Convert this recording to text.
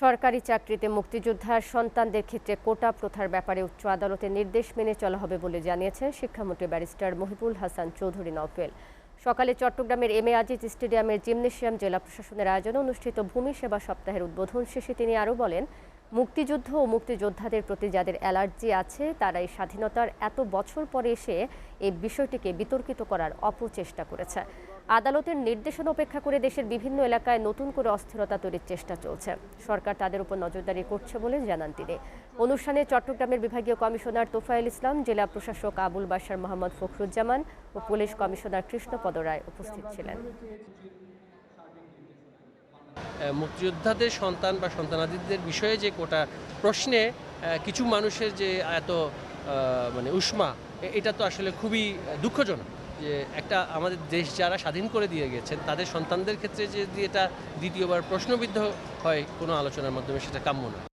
সরকারি চাকরিতে মুক্তিযোদ্ধার সন্তানদের ক্ষেত্রে কোটা প্রথার ব্যাপারে উচ্চ আদালতের নির্দেশ মেনে চলা হবে বলে জানিয়েছেন শিক্ষামন্ত্রী ব্যারিস্টার মহিবুল হাসান চৌধুরী নওফেল। সকালে চট্টগ্রামের এম এ আজিজ স্টেডিয়ামের জিমনেশিয়াম জেলা প্রশাসনের আয়োজনে অনুষ্ঠিত ভূমি সেবা সপ্তাহের উদ্বোধন শেষে তিনি আরও বলেন, মুক্তিযুদ্ধ ও মুক্তিযোদ্ধাদের প্রতি যাদের অ্যালার্জি আছে তারা এই স্বাধীনতার এত বছর পরে এসে এই বিষয়টিকে বিতর্কিত করার অপচেষ্টা করেছে। আদালতের নির্দেশনা উপেক্ষা করে দেশের বিভিন্ন এলাকায় নতুন করে অস্থিরতা তৈরির চেষ্টা চলছে। সরকার তাদের উপর নজরদারি করছে বলে জানান তিনি। অনুষ্ঠানে চট্টগ্রামের বিভাগীয় কমিশনার তোফায়েল ইসলাম, জেলা প্রশাসক আবুল বাশার মোহাম্মদ ফখরুজ্জামান ও পুলিশ কমিশনার কৃষ্ণপদ রায় উপস্থিত ছিলেন। মুক্তিযোদ্ধাদের সন্তান বা সন্তানাদিদের বিষয়ে যে কোটা প্রশ্নে কিছু মানুষের যে এত উষ্মা, এটা তো আসলে খুবই দুঃখজনক। যে একটা আমাদের দেশ যারা স্বাধীন করে দিয়ে গেছেন তাদের সন্তানদের ক্ষেত্রে যদি এটা দ্বিতীয়বার প্রশ্নবিদ্ধ হয় কোনো আলোচনার মাধ্যমে, সেটা কাম্য নয়।